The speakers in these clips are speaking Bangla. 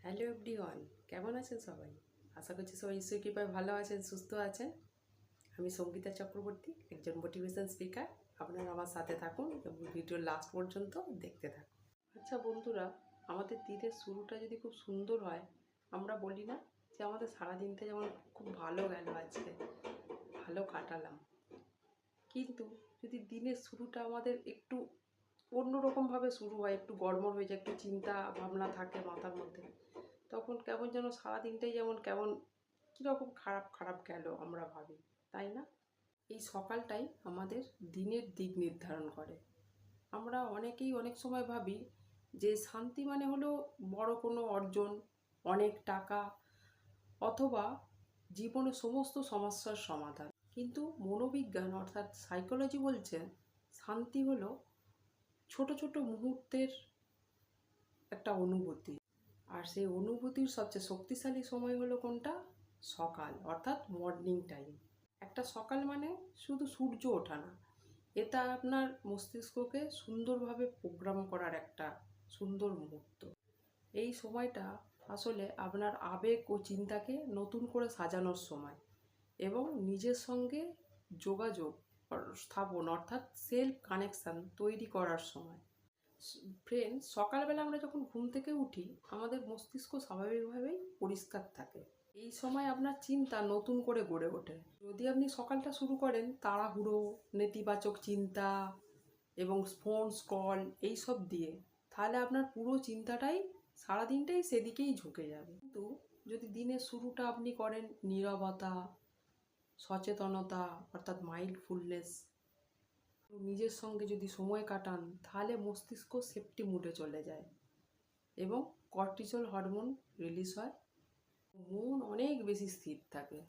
হ্যালো এভরিওয়ান, কেমন আছেন সবাই? আশা করছি সবাই ঈশ্বর কৃপায় ভালো আছেন, সুস্থ আছেন। আমি সঙ্গীতা চক্রবর্তী, একজন মোটিভেশন স্পিকার। আপনারা আমার সাথে থাকুন এবং ভিডিওর লাস্ট পর্যন্ত দেখতে থাকুন। আচ্ছা বন্ধুরা, আমাদের দিনের শুরুটা যদি খুব সুন্দর হয়, আমরা বলি না যে আমাদের সারাদিনটা যেমন খুব ভালো গেল, আজকে ভালো কাটালাম। কিন্তু যদি দিনের শুরুটা আমাদের একটু অন্যরকমভাবে শুরু হয়, একটু গড়বড় হয়ে যায়, একটু চিন্তা ভাবনা থাকে মাথার মধ্যে, তখন কেমন যেন সারাদিনটাই যেমন কেমন কীরকম খারাপ খারাপ গেল আমরা ভাবি, তাই না? এই সকালটাই আমাদের দিনের দিক নির্ধারণ করে। আমরা অনেকেই অনেক সময় ভাবি যে শান্তি মানে হলো বড় কোনো অর্জন, অনেক টাকা, অথবা জীবনের সমস্ত সমস্যার সমাধান। কিন্তু মনোবিজ্ঞান অর্থাৎ সাইকোলজি বলছে শান্তি হলো ছোট ছোট মুহূর্তের একটা অনুভূতি। আর সেই অনুভূতির সবচেয়ে শক্তিশালী সময় হলো কোনটা? সকাল, অর্থাৎ মর্নিং টাইম। একটা সকাল মানে শুধু সূর্য ওঠা না, এটা আপনার মস্তিষ্ককে সুন্দরভাবে প্রোগ্রাম করার একটা সুন্দর মুহূর্ত। এই সময়টা আসলে আপনার আবেগ ও চিন্তাকে নতুন করে সাজানোর সময় এবং নিজের সঙ্গে যোগাযোগ স্থাপন অর্থাৎ সেলফ কানেকশান তৈরি করার সময়। ফ্রেন্ডস, সকালবেলা আমরা যখন ঘুম থেকে উঠি আমাদের মস্তিষ্ক স্বাভাবিকভাবেই পরিষ্কার থাকে। এই সময় আপনার চিন্তা নতুন করে গড়ে ওঠে। যদি আপনি সকালটা শুরু করেন তাড়াহুড়ো, নেতিবাচক চিন্তা এবং ফোন স্ক্রল এইসব দিয়ে, তাহলে আপনার পুরো চিন্তাটাই সারাদিনটাই সেদিকেই ঝুঁকে যাবে। কিন্তু যদি দিনের শুরুটা আপনি করেন নীরবতা, সচেতনতা অর্থাৎ মাইন্ডফুলনেস, নিজের সঙ্গে যদি সময় কাটান, তাহলে মস্তিষ্ক সেফটি মুডে চলে যায় এবং কর্টিসল হরমোন রিলিজ হয়, মন অনেক বেশি স্থির থাকে।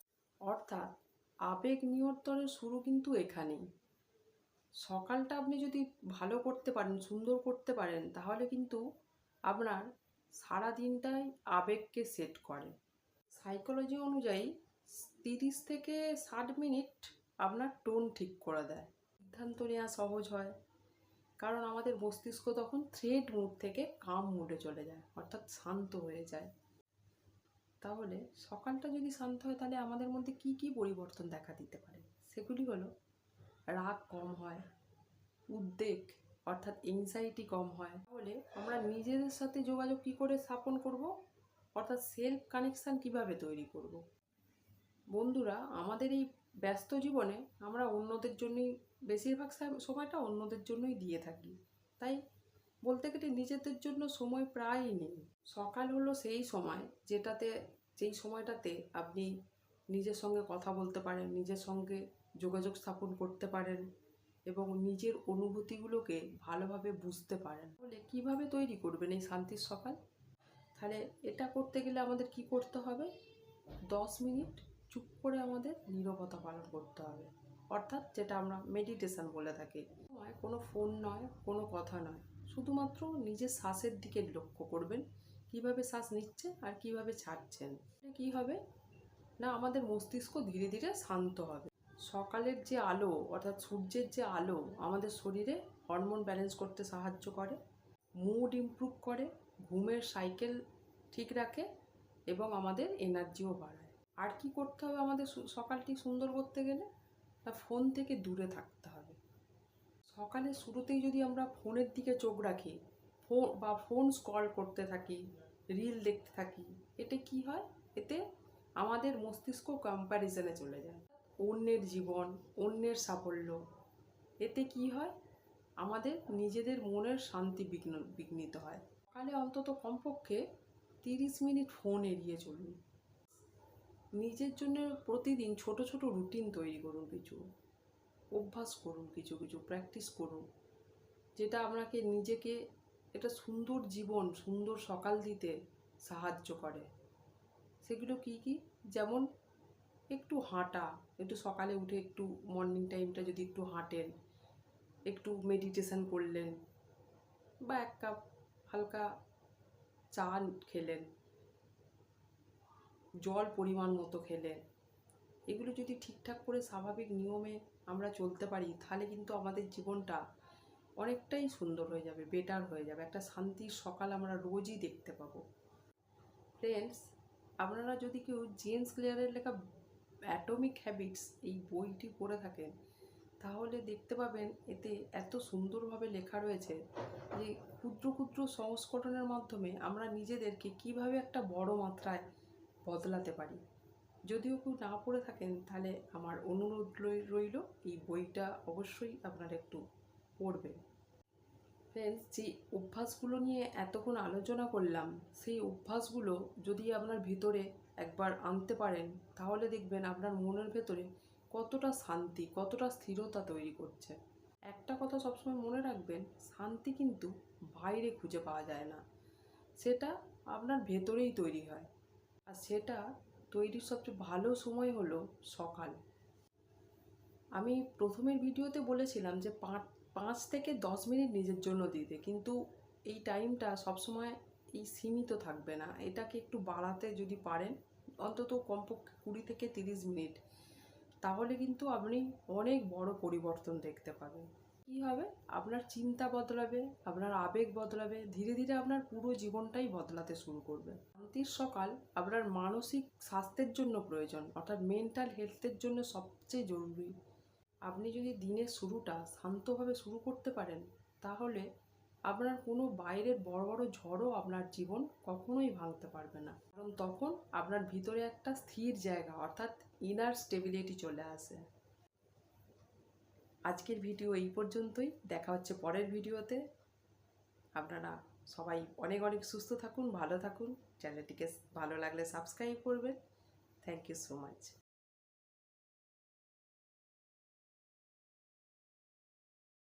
অর্থাৎ আবেগ নিয়ন্ত্রণের শুরু কিন্তু এখানেই। সকালটা আপনি যদি ভালো করতে পারেন, সুন্দর করতে পারেন, তাহলে কিন্তু আপনার সারা দিনটাই আবেগকে সেট করে। সাইকোলজি অনুযায়ী 30 থেকে 60 মিনিট আপনার টোন ঠিক করে দেয়, সিদ্ধান্ত নেওয়া সহজ হয়, কারণ আমাদের মস্তিষ্ক তখন থ্রেট মুড থেকে কাম মুডে চলে যায়, অর্থাৎ শান্ত হয়ে যায়। তাহলে সকালটা যদি শান্ত হয়, তাহলে আমাদের মধ্যে কি কি পরিবর্তন দেখা দিতে পারে? সেগুলি হলো রাগ কম হয়, উদ্বেগ অর্থাৎ এংজাইটি কম হয়। তাহলে আমরা নিজেদের সাথে যোগাযোগ কী করে স্থাপন করব, অর্থাৎ সেলফ কানেকশান কিভাবে তৈরি করব? বন্ধুরা, আমাদের এই ব্যস্ত জীবনে আমরা অন্যদের জন্যই বেশিরভাগ সময়টা অন্যদের জন্যই দিয়ে থাকি, তাই বলতে গেলে নিজেদের জন্য সময় প্রায়ই নেই। সকাল হলো সেই সময় যেই সময়টাতে আপনি নিজের সঙ্গে কথা বলতে পারেন, নিজের সঙ্গে যোগাযোগ স্থাপন করতে পারেন এবং নিজের অনুভূতিগুলোকে ভালোভাবে বুঝতে পারেন। তাহলে কীভাবে তৈরি করবেন এই শান্তির সকাল? তাহলে এটা করতে গেলে আমাদের কি করতে হবে? 10 মিনিট চুপ করে আমাদের নীরবতা পালন করতে হবে, অর্থাৎ যেটা আমরা মেডিটেশন বলে থাকি। কোনো ফোন নয়, কোনো কথা নয়, শুধুমাত্র নিজের শ্বাসের দিকে লক্ষ্য করবেন, কিভাবে শ্বাস নিচ্ছে আর কিভাবে ছাড়ছেন। কি হবে না, আমাদের মস্তিষ্ক ধীরে ধীরে শান্ত হবে। সকালের যে আলো অর্থাৎ সূর্যের যে আলো আমাদের শরীরে হরমোন ব্যালেন্স করতে সাহায্য করে, মুড ইমপ্রুভ করে, ঘুমের সাইকেল ঠিক রাখে এবং আমাদের এনার্জিও বাড়ায়। আর কি করতে হবে আমাদের সকালটি সুন্দর করতে গেলে? না, ফোন থেকে দূরে থাকতে হবে। সকালের শুরুতেই যদি আমরা ফোনের দিকে চোখ রাখি ফোন স্ক্রল করতে থাকি, রিল দেখতে থাকি, এতে কি হয়? এতে আমাদের মস্তিষ্ক কম্প্যারিজনে চলে যায়, অন্যের জীবন, অন্যের সাফল্য। এতে কি হয়? আমাদের নিজেদের মনের শান্তি বিঘ্নিত হয়। সকালে অন্তত কমপক্ষে 30 মিনিট ফোন এড়িয়ে চলুন। নিজের জন্য প্রতিদিন ছোট ছোট রুটিন তৈরি করুন, কিছু অভ্যাস করুন, কিছু কিছু প্র্যাকটিস করুন, যেটা আপনাকে নিজেকে একটা সুন্দর জীবন, সুন্দর সকাল দিতে সাহায্য করে। সেগুলো কি কি? যেমন একটু হাঁটা, একটু সকালে উঠে একটু মর্নিং টাইমটা যদি একটু হাঁটেন, একটু মেডিটেশন করলেন, বা 1 কাপ হালকা চা খেলেন, জল পরিমাণ মতো খেলেন, এগুলো যদি ঠিকঠাক করে স্বাভাবিক নিয়মে আমরা চলতে পারি, তাহলে কিন্তু আমাদের জীবনটা অনেকটাই সুন্দর হয়ে যাবে, বেটার হয়ে যাবে। একটা শান্তির সকাল আমরা রোজই দেখতে পাবো। ফ্রেন্ডস, আপনারা যদি কেউ জেমস ক্লিয়ারের লেখা অ্যাটমিক হ্যাবিটস এই বইটি পড়ে থাকেন, তাহলে দেখতে পাবেন এতে এত সুন্দরভাবে লেখা রয়েছে যে ক্ষুদ্র ক্ষুদ্র সংস্করণের মাধ্যমে আমরা নিজেদেরকে কিভাবে একটা বড় মাত্রায় বদলাতে পারি। যদিও কেউ না পড়ে থাকেন, তাহলে আমার অনুরোধ রইল এই বইটা অবশ্যই আপনারা একটু পড়বেন। ফ্রেন্ডস, যে অভ্যাসগুলো নিয়ে এতক্ষণ আলোচনা করলাম, সেই অভ্যাসগুলো যদি আপনার ভিতরে একবার আনতে পারেন, তাহলে দেখবেন আপনার মনের ভেতরে কতটা শান্তি, কতটা স্থিরতা তৈরি করছে। একটা কথা সবসময় মনে রাখবেন, শান্তি কিন্তু বাইরে খুঁজে পাওয়া যায় না, সেটা আপনার ভেতরেই তৈরি হয়। আর সেটা তৈরির সবচেয়ে ভালো সময় হলো সকাল। আমি প্রথমের ভিডিওতে বলেছিলাম যে 5 থেকে 10 মিনিট নিজের জন্য দিতে, কিন্তু এই টাইমটা সবসময় এই সীমিত থাকবে না, এটাকে একটু বাড়াতে যদি পারেন, অন্তত কমপক্ষে 20 থেকে 30 মিনিট, তাহলে কিন্তু আপনি অনেক বড় পরিবর্তন দেখতে পাবেন। কী হবে? আপনার চিন্তা বদলাবে, আপনার আবেগ বদলাবে, ধীরে ধীরে আপনার পুরো জীবনটাই বদলাতে শুরু করবে। শান্তির সকাল আপনার মানসিক স্বাস্থ্যের জন্য প্রয়োজন, অর্থাৎ মেন্টাল হেলথের জন্য সবচেয়ে জরুরি। আপনি যদি দিনের শুরুটা শান্তভাবে শুরু করতে পারেন, তাহলে আপনার কোনো বাইরের বড় বড় ঝড়ও আপনার জীবন কখনোই ভাঙতে পারবে না, কারণ তখন আপনার ভিতরে একটা স্থির জায়গা, অর্থাৎ ইনার স্টেবিলিটি চলে আসে। আজকের ভিডিও এই পর্যন্তই, দেখা হচ্ছে পরের ভিডিওতে। আপনারা সবাই অনেক অনেক সুস্থ থাকুন, ভালো থাকুন। চ্যানেলটিকে ভালো লাগলে সাবস্ক্রাইব করবেন। Thank you so much.